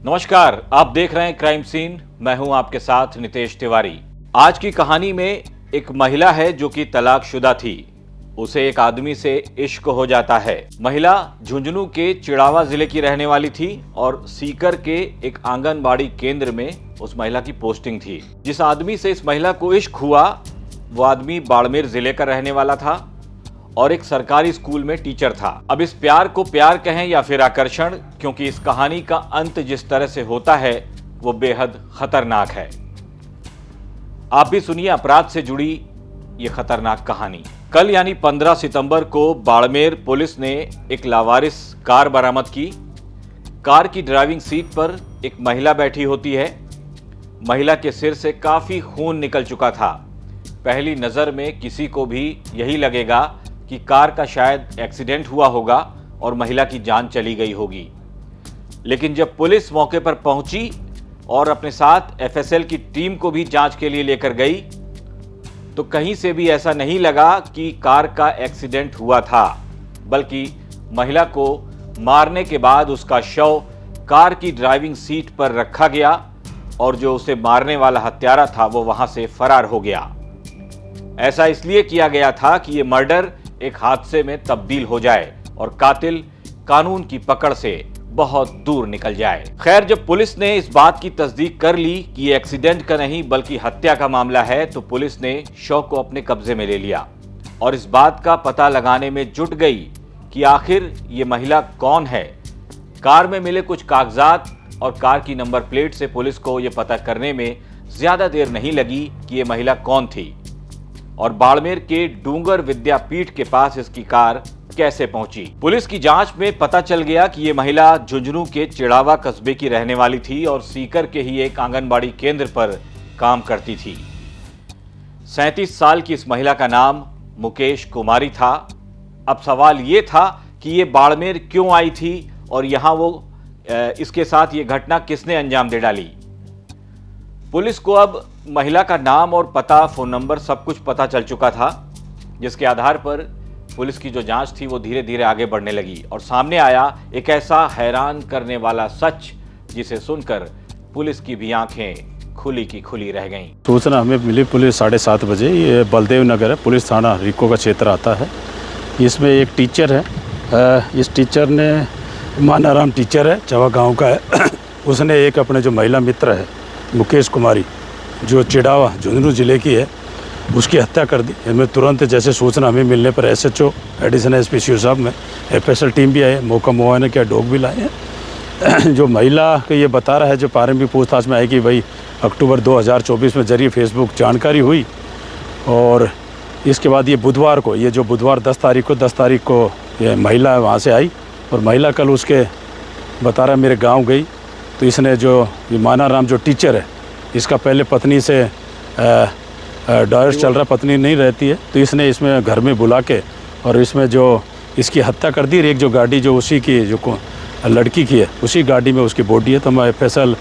नमस्कार, आप देख रहे हैं क्राइम सीन। मैं हूं आपके साथ नितेश तिवारी। आज की कहानी में एक महिला है जो कि तलाकशुदा थी। उसे एक आदमी से इश्क हो जाता है। महिला झुंझुनू के चिड़ावा जिले की रहने वाली थी और सीकर के एक आंगनबाड़ी केंद्र में उस महिला की पोस्टिंग थी। जिस आदमी से इस महिला को इश्क हुआ वो आदमी बाड़मेर जिले का रहने वाला था और एक सरकारी स्कूल में टीचर था। अब इस प्यार को प्यार कहें या फिर आकर्षण, क्योंकि इस कहानी का अंत जिस तरह से होता है वो बेहद खतरनाक है। आप भी सुनिए अपराध से जुड़ी ये खतरनाक कहानी। कल यानी 15 सितंबर को बाड़मेर पुलिस ने एक लावारिस कार बरामद की। कार की ड्राइविंग सीट पर एक महिला बैठी होती है। महिला के सिर से काफी खून निकल चुका था। पहली नजर में किसी को भी यही लगेगा कि कार का शायद एक्सीडेंट हुआ होगा और महिला की जान चली गई होगी। लेकिन जब पुलिस मौके पर पहुंची और अपने साथ एफएसएल की टीम को भी जांच के लिए लेकर गई तो कहीं से भी ऐसा नहीं लगा कि कार का एक्सीडेंट हुआ था, बल्कि महिला को मारने के बाद उसका शव कार की ड्राइविंग सीट पर रखा गया और जो उसे मारने वाला हत्यारा था वो वहां से फरार हो गया। ऐसा इसलिए किया गया था कि यह मर्डर एक हादसे में तब्दील हो जाए और कातिल कानून की पकड़ से बहुत दूर निकल जाए। खैर, जब पुलिस ने इस बात की तस्दीक कर ली कि ये एक्सीडेंट का नहीं बल्कि हत्या का मामला है तो पुलिस ने शव को अपने कब्जे में ले लिया और इस बात का पता लगाने में जुट गई कि आखिर ये महिला कौन है। कार में मिले कुछ कागजात और कार की नंबर प्लेट से पुलिस को यह पता करने में ज्यादा देर नहीं लगी कि यह महिला कौन थी और बाड़मेर के डूंगर विद्यापीठ के पास इसकी कार कैसे पहुंची। पुलिस की जांच में पता चल गया कि यह महिला झुंझुनू के चिड़ावा कस्बे की रहने वाली थी और सीकर के ही एक आंगनबाड़ी केंद्र पर काम करती थी। 37 साल की इस महिला का नाम मुकेश कुमारी था। अब सवाल यह था कि ये बाड़मेर क्यों आई थी और यहां वो इसके साथ ये घटना किसने अंजाम दे डाली। पुलिस को अब महिला का नाम और पता, फोन नंबर सब कुछ पता चल चुका था, जिसके आधार पर पुलिस की जो जांच थी वो धीरे धीरे आगे बढ़ने लगी और सामने आया एक ऐसा हैरान करने वाला सच जिसे सुनकर पुलिस की भी आंखें खुली की खुली रह गईं। सूचना हमें मिली पुलिस 7:30 बजे। ये बलदेव नगर है, पुलिस थाना रिको का क्षेत्र आता है। इसमें एक टीचर है, इस टीचर ने मानाराम टीचर है, चवा गाँव का है। उसने एक अपने जो महिला मित्र है मुकेश कुमारी जो चिड़ावा झुंझुनू जिले की है उसकी हत्या कर दी। हमें तुरंत जैसे सूचना हमें मिलने पर एसएचओ एडिशनल एसपी शिव साहब में एफएसएल टीम भी आई, मौका मुआयना किया, डॉग भी लाए हैं। जो महिला को ये बता रहा है, जो प्रारंभिक पूछताछ में आई कि भाई अक्टूबर 2024 में जरिए फेसबुक जानकारी हुई और इसके बाद ये बुधवार को, ये जो बुधवार 10 तारीख को ये महिला वहाँ से आई और महिला कल उसके बता रहा मेरे गाँव गई तो इसने जो ये मानाराम जो टीचर है इसका पहले पत्नी से डायवर्स चल रहा, पत्नी नहीं रहती है तो इसने इसमें घर में बुला के और इसमें जो इसकी हत्या कर दी। एक जो गाड़ी जो उसी की जो लड़की की है उसी गाड़ी में उसकी बॉडी है। तो हम एफएसएल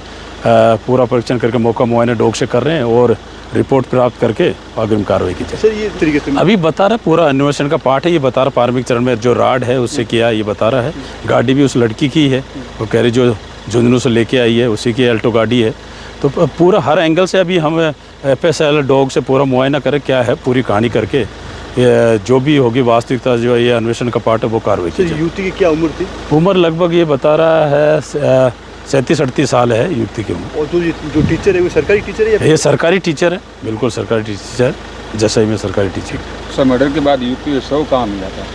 पूरा परीक्षण करके मौका मुआयना डॉग से कर रहे हैं और रिपोर्ट प्राप्त करके अग्रिम कार्रवाई की जाए। सर ये तरीके से अभी बता रहा पूरा अन्वेषण का पार्ट है, ये बता रहा प्रारंभिक चरण में जो राड है उससे किया ये बता रहा है। गाड़ी भी उस लड़की की है, वो कह रही जो झुंझुनू से लेके आई है उसी की अल्टो गाड़ी है। तो पूरा हर एंगल से अभी हम एफएसएल डॉग से पूरा मुआयना करें क्या है, पूरी कहानी करके ये जो भी होगी वास्तविकता जो ये अन्वेषण का पार्ट है वो कार्रवाई की जाए। युवती की क्या उम्र थी? उम्र लगभग ये बता रहा है 37-38 साल है युवती की उम्र। और जो टीचर है वो सरकारी टीचर है? ये सरकारी टीचर है, बिल्कुल सरकारी टीचर, जैसा में सरकारी टीचर। सर मर्डर के बाद युवती शव कहाँ मिला था?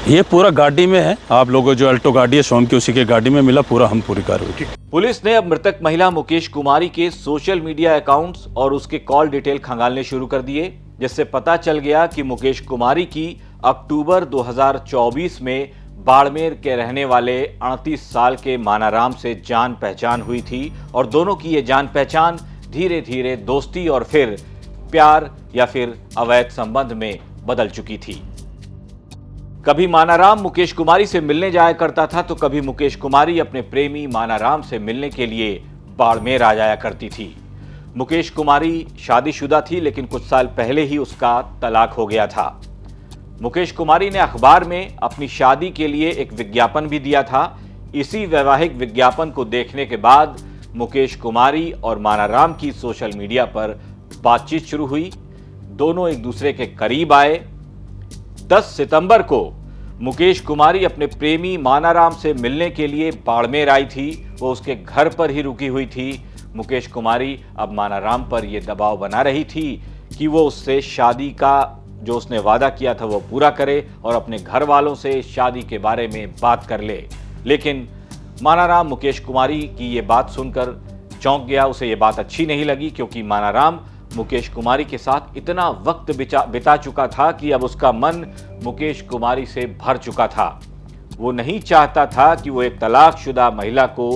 ये पूरा गाड़ी में है, आप लोगों जो अल्टो गाड़ी है सोम की उसी के गाड़ी में मिला, पूरा हम पूरी कार्रवाई। पुलिस ने अब मृतक महिला मुकेश कुमारी के सोशल मीडिया अकाउंट्स और उसके कॉल डिटेल खंगालने शुरू कर दिए, जिससे पता चल गया कि मुकेश कुमारी की अक्टूबर 2024 में बाड़मेर के रहने वाले 38 साल के मानाराम से जान पहचान हुई थी और दोनों की ये जान पहचान धीरे धीरे दोस्ती और फिर प्यार या फिर अवैध संबंध में बदल चुकी थी। कभी मानाराम मुकेश कुमारी से मिलने जाया करता था तो कभी मुकेश कुमारी अपने प्रेमी मानाराम से मिलने के लिए बाड़मेर आ जाया करती थी। मुकेश कुमारी शादीशुदा थी लेकिन कुछ साल पहले ही उसका तलाक हो गया था। मुकेश कुमारी ने अखबार में अपनी शादी के लिए एक विज्ञापन भी दिया था। इसी वैवाहिक विज्ञापन को देखने के बाद मुकेश कुमारी और मानाराम की सोशल मीडिया पर बातचीत शुरू हुई। दोनों एक दूसरे के करीब आए। 10 सितंबर को मुकेश कुमारी अपने प्रेमी मानाराम से मिलने के लिए बाड़मेर आई थी। वो उसके घर पर ही रुकी हुई थी। मुकेश कुमारी अब मानाराम पर यह दबाव बना रही थी कि वो उससे शादी का जो उसने वादा किया था वो पूरा करे और अपने घर वालों से शादी के बारे में बात कर ले। लेकिन मानाराम मुकेश कुमारी की ये बात सुनकर चौंक गया। उसे ये बात अच्छी नहीं लगी, क्योंकि मानाराम मुकेश कुमारी के साथ इतना वक्त बिता चुका था कि अब उसका मन मुकेश कुमारी से भर चुका था। वो नहीं चाहता था कि वो एक तलाकशुदा महिला को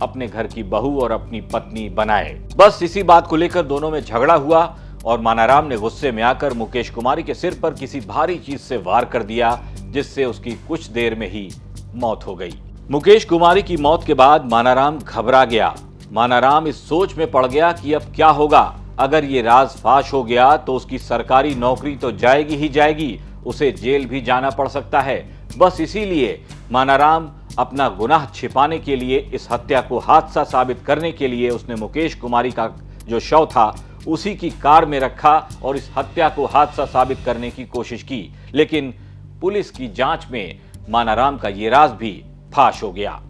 अपने घर की बहू और अपनी पत्नी बनाए। बस इसी बात को लेकर दोनों में झगड़ा हुआ और मानाराम ने गुस्से में आकर मुकेश कुमारी के सिर पर किसी भारी चीज से वार कर दिया, जिससे उसकी कुछ देर में ही मौत हो गई। मुकेश कुमारी की मौत के बाद मानाराम घबरा गया। मानाराम इस सोच में पड़ गया कि अब क्या होगा। अगर ये राज फाश हो गया तो उसकी सरकारी नौकरी तो जाएगी ही जाएगी, उसे जेल भी जाना पड़ सकता है। बस इसीलिए मानाराम अपना गुनाह छिपाने के लिए, इस हत्या को हादसा साबित करने के लिए उसने मुकेश कुमारी का जो शव था उसी की कार में रखा और इस हत्या को हादसा साबित करने की कोशिश की। लेकिन पुलिस की जांच में मानाराम का ये राज भी फाश हो गया।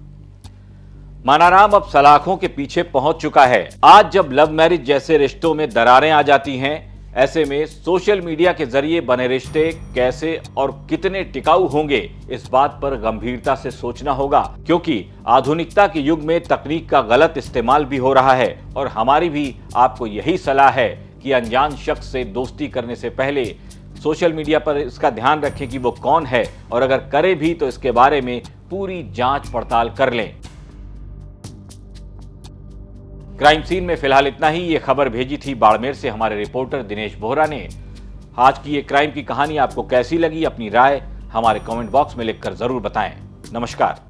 मानाराम अब सलाखों के पीछे पहुंच चुका है। आज जब लव मैरिज जैसे रिश्तों में दरारें आ जाती हैं, ऐसे में सोशल मीडिया के जरिए बने रिश्ते कैसे और कितने टिकाऊ होंगे, इस बात पर गंभीरता से सोचना होगा, क्योंकि आधुनिकता के युग में तकनीक का गलत इस्तेमाल भी हो रहा है। और हमारी भी आपको यही सलाह है कि अनजान शख्स से दोस्ती करने से पहले सोशल मीडिया पर इसका ध्यान रखें कि वो कौन है, और अगर करे भी तो इसके बारे में पूरी जांच पड़ताल कर लें। क्राइम सीन में फिलहाल इतना ही। ये खबर भेजी थी बाड़मेर से हमारे रिपोर्टर दिनेश बोहरा ने। आज की ये क्राइम की कहानी आपको कैसी लगी, अपनी राय हमारे कमेंट बॉक्स में लिखकर जरूर बताएं। नमस्कार।